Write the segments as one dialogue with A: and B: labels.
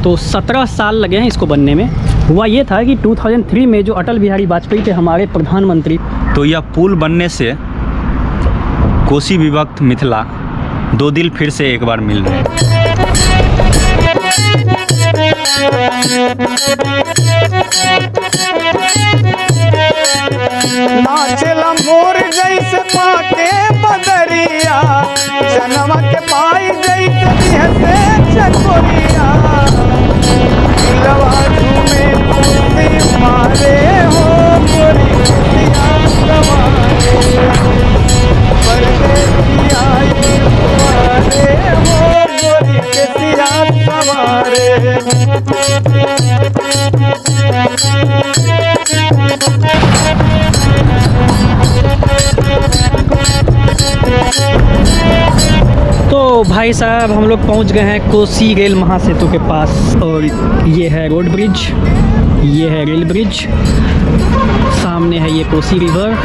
A: तो 17 साल लगे हैं इसको बनने में। हुआ ये था कि 2003 में जो अटल बिहारी वाजपेयी थे हमारे प्रधानमंत्री,
B: तो यह पुल बनने से कोसी विभक्त मिथिला दो दिल फिर से एक बार मिल रहे हैं।
C: नाचला मोर जैसे पाके बदरिया, जनवा के पाई जैसे बिहसे चकोरिया, दिलवा झूमे खुशी मारे हो गोरी खुशियाँ सवारे, परदेसी आई तुम्हारे हो गोरी खुशियाँ सवारे।
A: तो भाई साहब हम लोग पहुंच गए हैं कोसी रेल महासेतु के पास, और ये है रोड ब्रिज, ये है रेल ब्रिज, सामने है ये कोसी रिवर।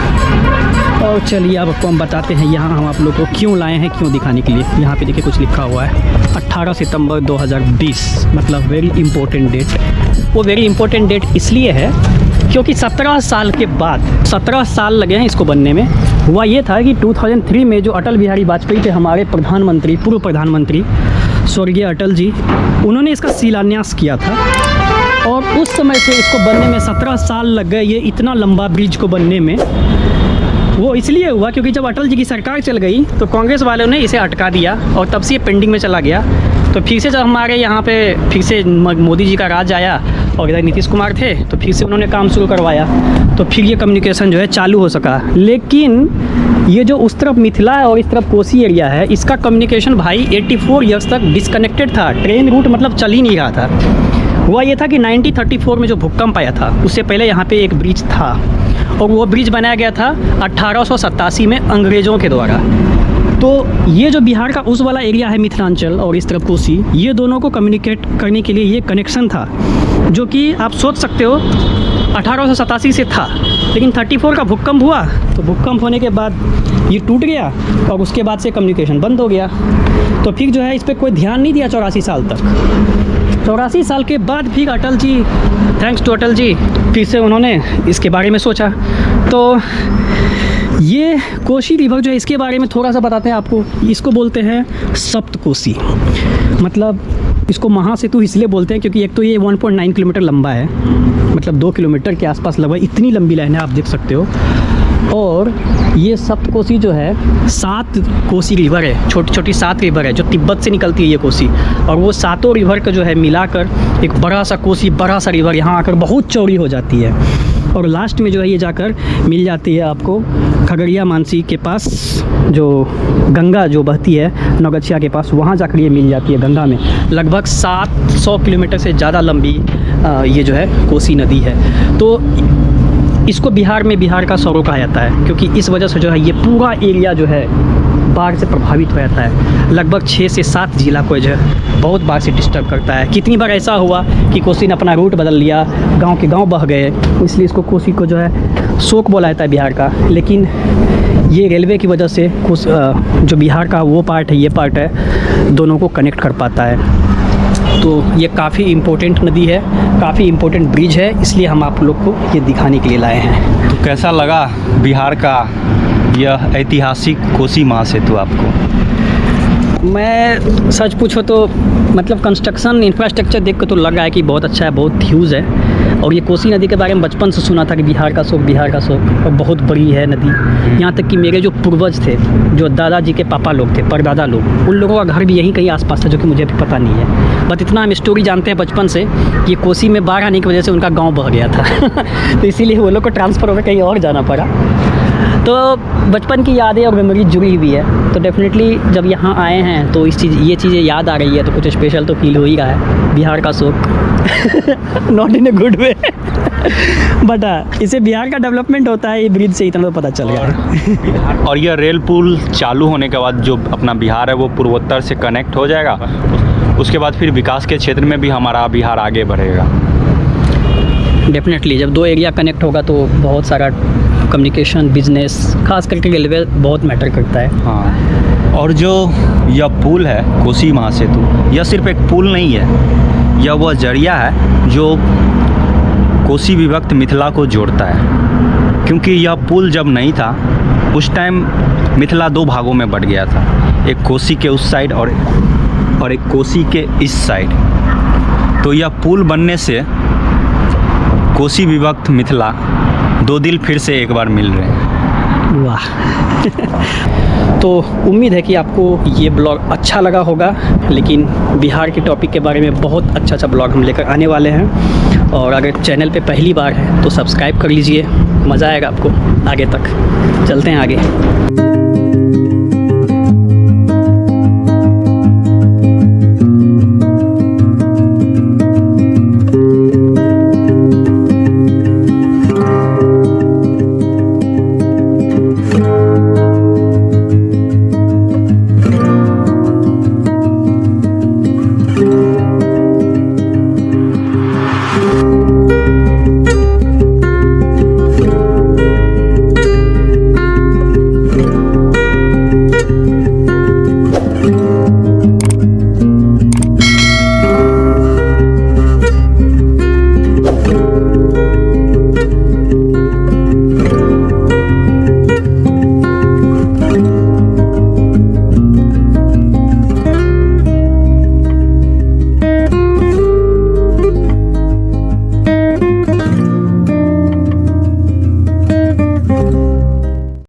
A: और चलिए अब आपको हम बताते हैं यहाँ हम आप लोग को क्यों लाए हैं, क्यों दिखाने के लिए। यहाँ पे देखिए कुछ लिखा हुआ है 18 सितंबर 2020, मतलब वेरी इंपॉर्टेंट डेट। वो वेरी इंपॉर्टेंट डेट इसलिए है क्योंकि 17 साल के बाद 17 साल लगे हैं इसको बनने में। हुआ ये था कि 2003 में जो अटल बिहारी वाजपेयी थे हमारे प्रधानमंत्री, पूर्व प्रधानमंत्री स्वर्गीय अटल जी, उन्होंने इसका शिलान्यास किया था। और उस समय से इसको बनने में 17 साल लग गए। ये इतना लंबा ब्रिज को बनने में वो इसलिए हुआ क्योंकि जब अटल जी की सरकार चल गई तो कांग्रेस वालों ने इसे अटका दिया और तब से ये पेंडिंग में चला गया। तो फिर से जब हमारे यहाँ पे फिर से मोदी जी का राज आया और इधर नीतीश कुमार थे तो फिर से उन्होंने काम शुरू करवाया, तो फिर ये कम्युनिकेशन जो है चालू हो सका। लेकिन ये जो उस तरफ मिथिला है और इस तरफ कोसी एरिया है, इसका कम्युनिकेशन भाई 84 ईयर्स तक डिसकनेक्टेड था। ट्रेन रूट मतलब चल ही नहीं रहा था। हुआ ये था कि 1934 में जो भूकंप आया था उससे पहले यहाँ पे एक ब्रिज था और वो ब्रिज बनाया गया था 1887 में अंग्रेज़ों के द्वारा। तो ये जो बिहार का उस वाला एरिया है मिथिलांचल और इस तरफ कोसी, ये दोनों को कम्युनिकेट करने के लिए ये कनेक्शन था, जो कि आप सोच सकते हो 1887 से था। लेकिन 34 का भूकंप हुआ तो भूकंप होने के बाद ये टूट गया और उसके बाद से कम्युनिकेशन बंद हो गया। तो फिर जो है इस पर कोई ध्यान नहीं दिया 84 साल तक। 84 साल के बाद फिर अटल जी, थैंक्स टू अटल जी, फिर से उन्होंने इसके बारे में सोचा। तो ये कोसी रिवर जो है इसके बारे में थोड़ा सा बताते हैं आपको। इसको बोलते हैं सप्तकोसी, मतलब इसको महासेतु इसलिए बोलते हैं क्योंकि एक तो ये 1.9 किलोमीटर लंबा है, मतलब 2 किलोमीटर के आसपास लगभग इतनी लंबी लाइन है, आप देख सकते हो। और ये सप्तकोसी जो है 7 कोसी रिवर है, छोटी छोटी 7 रिवर है जो तिब्बत से निकलती है ये कोसी, और वो 7 रिवर का जो है मिलाकर एक बड़ा सा कोसी, बड़ा सा रिवर यहाँ आकर बहुत चौड़ी हो जाती है। और लास्ट में जो है ये जाकर मिल जाती है आपको खगड़िया मानसी के पास, जो गंगा जो बहती है नौगछिया के पास, वहाँ जाकर ये मिल जाती है गंगा में। लगभग 700 किलोमीटर से ज़्यादा लंबी ये जो है कोसी नदी है। तो इसको बिहार में बिहार का सौरो कहा जाता है क्योंकि इस वजह से जो है ये पूरा एरिया जो है बाढ़ से प्रभावित हो जाता है। लगभग 6 से 7 जिला को जो है बहुत बाढ़ से डिस्टर्ब करता है। कितनी बार ऐसा हुआ कि कोसी ने अपना रूट बदल लिया, गांव के गांव बह गए, इसलिए इसको कोसी को जो है शोक बोला जाता है बिहार का। लेकिन ये रेलवे की वजह से जो बिहार का वो पार्ट है, ये पार्ट है, दोनों को कनेक्ट कर पाता है। तो ये काफ़ी इम्पोर्टेंट नदी है, काफ़ी इम्पोर्टेंट ब्रिज है, इसलिए हम आप लोग को ये दिखाने के लिए लाए हैं।
B: तो कैसा लगा बिहार का यह ऐतिहासिक कोसी महासेतु आपको?
A: मैं सच पूछो तो मतलब कंस्ट्रक्शन इंफ्रास्ट्रक्चर देख के तो लग रहा है कि बहुत अच्छा है, बहुत ह्यूज है। और ये कोसी नदी के बारे में बचपन से सुना था कि बिहार का शौक, बिहार का शौक, और बहुत बड़ी है नदी। यहाँ तक कि मेरे जो पूर्वज थे, जो दादाजी के पापा लोग थे, परदादा लोग, उन लोगों का घर भी यहीं कहीं आसपास था, जो कि मुझे भी पता नहीं है। बट इतना हम स्टोरी जानते हैं बचपन से कि कोसी में बाढ़ आने की वजह से उनका गाँव बह गया था तो इसीलिए वो लोग को ट्रांसफ़र होकर कहीं और जाना पड़ा। तो बचपन की यादें और मेमोरी जुड़ी हुई है। तो डेफिनेटली जब यहाँ आए हैं तो ये चीज़ें याद आ रही है, तो कुछ स्पेशल तो फील हो ही रहा है। बिहार का शौक not in a good way but इससे बिहार का डेवलपमेंट होता है, ये ब्रिज से इतना तो पता चल गया।
B: और यह रेल पुल चालू होने के बाद जो अपना बिहार है वो पूर्वोत्तर से कनेक्ट हो जाएगा। उसके बाद फिर विकास के क्षेत्र में भी हमारा बिहार आगे बढ़ेगा।
A: डेफिनेटली जब 2 एरिया कनेक्ट होगा तो बहुत सारा कम्युनिकेशन, बिजनेस, खास करके रेलवे बहुत मैटर करता है।
B: हाँ, और जो यह पुल है कोसी महासेतु, यह सिर्फ एक पुल नहीं है, यह वह जरिया है जो कोसी विभक्त मिथिला को जोड़ता है। क्योंकि यह पुल जब नहीं था उस टाइम मिथिला दो भागों में बट गया था, एक कोसी के उस साइड और एक कोसी के इस साइड। तो यह पुल बनने से कोसी विभक्त मिथिला दो दिल फिर से एक बार मिल रहे हैं।
A: वाह। तो उम्मीद है कि आपको ये ब्लॉग अच्छा लगा होगा, लेकिन बिहार के टॉपिक के बारे में बहुत अच्छा ब्लॉग हम लेकर आने वाले हैं। और अगर चैनल पे पहली बार है तो सब्सक्राइब कर लीजिए, मज़ा आएगा आपको आगे तक। चलते हैं आगे।